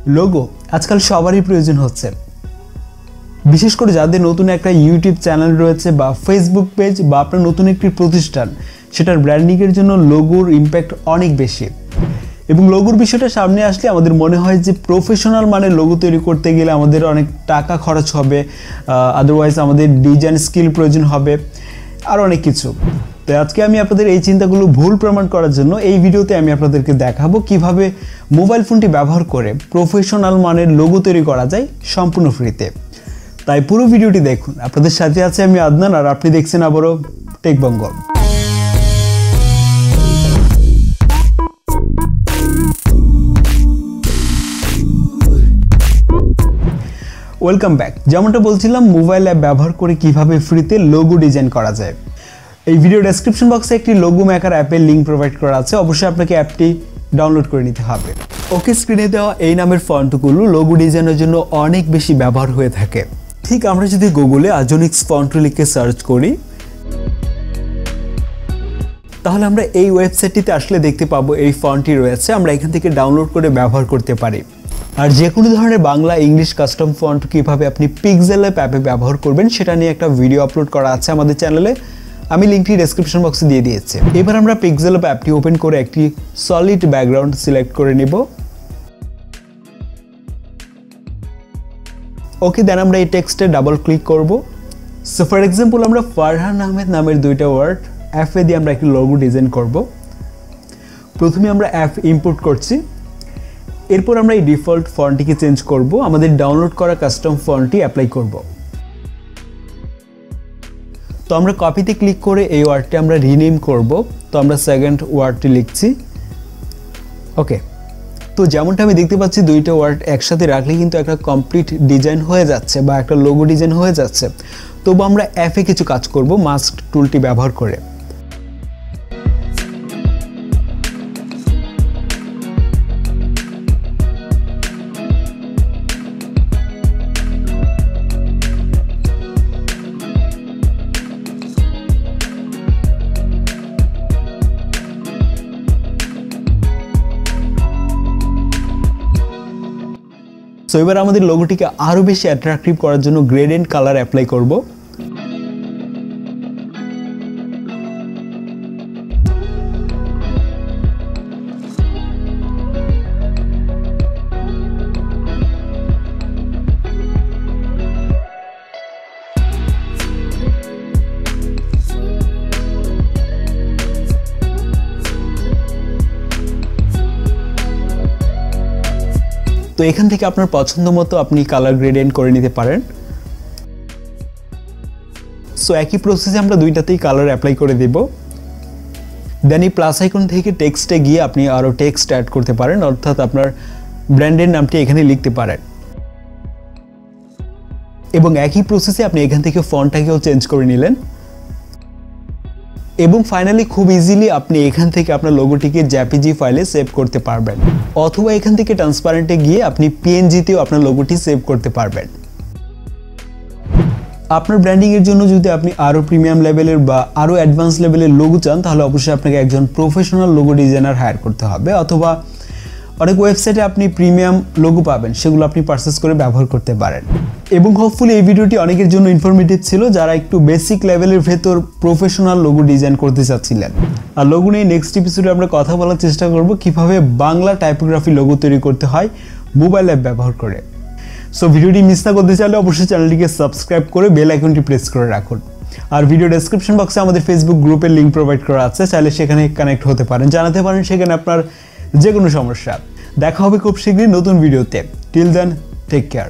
Logo আজকাল সবারই প্রয়োজন হচ্ছে, বিশেষ করে যাদের নতুন একটা ইউটিউব চ্যানেল রয়েছে বা ফেসবুক পেজ বা আপনার নতুন একটি প্রতিষ্ঠান, সেটার ব্র্যান্ডিংয়ের জন্য লোগোর ইম্প্যাক্ট অনেক বেশি। এবং লোগোর বিষয়টা সামনে আসলে আমাদের মনে হয় যে প্রফেশনাল মানের লোগো তৈরি করতে গেলে আমাদের অনেক টাকা খরচ হবে, আদারওয়াইজ আমাদের ডিজাইন স্কিল প্রয়োজন হবে, আর অনেক কিছু। তো আজকে আমি আপনাদের এই চিন্তাগুলো ভুল প্রমাণ করার জন্য এই ভিডিওতে আমি আপনাদেরকে দেখাবো কিভাবে মোবাইল ফোনটি ব্যবহার করে প্রফেশনাল মানের লোগো তৈরি করা যায় সম্পূর্ণ ফ্রিতে। তাই পুরো ভিডিওটি দেখুন। আপনাদের সাথে আছে আমি আদনান, আর আপনি দেখছেন আবারও টেক বেঙ্গল। Welcome back. যেমনটা বলছিলাম, মোবাইল অ্যাপ ব্যবহার করে কিভাবে ফ্রিতে লোগো ডিজাইন করা যায়। এই ভিডিও ডেসক্রিপশন বক্সে একটি লোগো মেকার অ্যাপের লিঙ্ক প্রোভাইড করা আছে, অবশ্যই আপনাকে অ্যাপটি ডাউনলোড করে নিতে হবে। ওকে, স্ক্রিনে দেওয়া এই নামের ফন্টগুলো লোগো ডিজাইনের জন্য অনেক বেশি ব্যবহার হয়ে থাকে। ঠিক আমরা যদি গুগলে আজনিক্স ফন্ট লিখে সার্চ করি, তাহলে আমরা এই ওয়েবসাইটটিতে আসলে দেখতে পাবো এই ফন্টটি রয়েছে, আমরা এখান থেকে ডাউনলোড করে ব্যবহার করতে পারি। আর যে কোনো ধরনের বাংলা ইংলিশ কাস্টম ফন্ট কীভাবে আপনি পিক্সেল অ্যাপে ব্যবহার করবেন সেটা নিয়ে একটা ভিডিও আপলোড করা আছে আমাদের চ্যানেলে, আমি লিঙ্কটি ডেসক্রিপশন বক্সে দিয়ে দিয়েছি। এবার আমরা পিক্সেল অ্যাপটি ওপেন করে একটি সলিড ব্যাকগ্রাউন্ড সিলেক্ট করে নিব। ওকে, দেন আমরা এই টেক্সটে ডাবল ক্লিক করব। সো ফর এক্সাম্পল আমরা ফারহান আহমেদ নামের দুইটা ওয়ার্ড অ্যাপে দিয়ে আমরা একটি লোগো ডিজাইন করব। প্রথমে আমরা অ্যাপ ইম্পোর্ট করছি, এরপর আমরা এই ডিফল্ট ফন্টটিকে চেঞ্জ করব, আমাদের ডাউনলোড করা কাস্টম ফন্টটি অ্যাপ্লাই করব। তো আমরা কপিতে ক্লিক করে এই ওয়ার্ডটি আমরা রিনেম করব। তো আমরা সেকেন্ড ওয়ার্ডটি লিখছি। ওকে, তো যেমনটা আমি দেখতে পাচ্ছি দুইটা ওয়ার্ড একসাথে রাখলে কিন্তু একটা কমপ্লিট ডিজাইন হয়ে যাচ্ছে বা একটা লোগো ডিজাইন হয়ে যাচ্ছে। তবু আমরা অ্যাপে কিছু কাজ করব মাস্ক টুলটি ব্যবহার করে। সো এবার আমাদের লোগোটিকে আরও বেশি অ্যাট্রাকটিভ করার জন্য গ্রেডিয়েন্ট কালার অ্যাপ্লাই করব। তো এখান থেকে আপনার পছন্দ মতো আপনি কালার গ্রেডিয়েন্ট করে নিতে পারেন। সো একই প্রসেসে আমরা দুইটাতেই কালার অ্যাপ্লাই করে দেব। দেন এই প্লাস আইকন থেকে টেক্সটে গিয়ে আপনি আরও টেক্সট অ্যাড করতে পারেন, অর্থাৎ আপনার ব্র্যান্ডের নামটি এখানে লিখতে পারেন। এবং একই প্রসেসে আপনি এখান থেকে ফন্টটাকেও চেঞ্জ করে নিলেন। এবং ফাইনালি খুব ইজিলি আপনি এখান থেকে আপনার লোগোটিকে জেপিজি ফাইলে সেভ করতে পারবেন, অথবা এখান থেকে ট্রান্সপারেন্টে গিয়ে আপনি পিএনজিতেও আপনার লোগোটি সেভ করতে পারবেন। আপনার ব্র্যান্ডিংয়ের জন্য যদি আপনি আরও প্রিমিয়াম লেভেলের বা আরও অ্যাডভান্স লেভেলের লোগো চান, তাহলে অবশ্যই আপনাকে একজন প্রফেশনাল লোগো ডিজাইনার হায়ার করতে হবে, অথবা অনেক ওয়েবসাইটে আপনি প্রিমিয়াম লোগো পাবেন, সেগুলো আপনি পারচেস করে ব্যবহার করতে পারেন। এবং হোপফুলি এই ভিডিওটি অনেকের জন্য ইনফরমেটিভ ছিল, যারা একটু বেসিক লেভেলের ভেতর প্রফেশনাল লোগো ডিজাইন করতে চাচ্ছিলেন। আর লোগো নিয়ে নেক্সট এপিসোডে আমরা কথা বলার চেষ্টা করব কিভাবে বাংলা টাইপোগ্রাফি লোগো তৈরি করতে হয় মোবাইল অ্যাপ ব্যবহার করে। সো ভিডিওটি মিস না করতে চাইলে অবশ্যই চ্যানেলটিকে সাবস্ক্রাইব করে বেল আইকনটি প্রেস করে রাখুন। আর ভিডিও ডেসক্রিপশন বক্সে আমাদের ফেসবুক গ্রুপের লিঙ্ক প্রোভাইড করা আছে, চাইলে সেখানে কানেক্ট হতে পারেন, জানাতে পারেন সেখানে আপনার যে কোনো সমস্যা। দেখা হবে খুব শীঘ্রই নতুন ভিডিওতে। Till then, take care.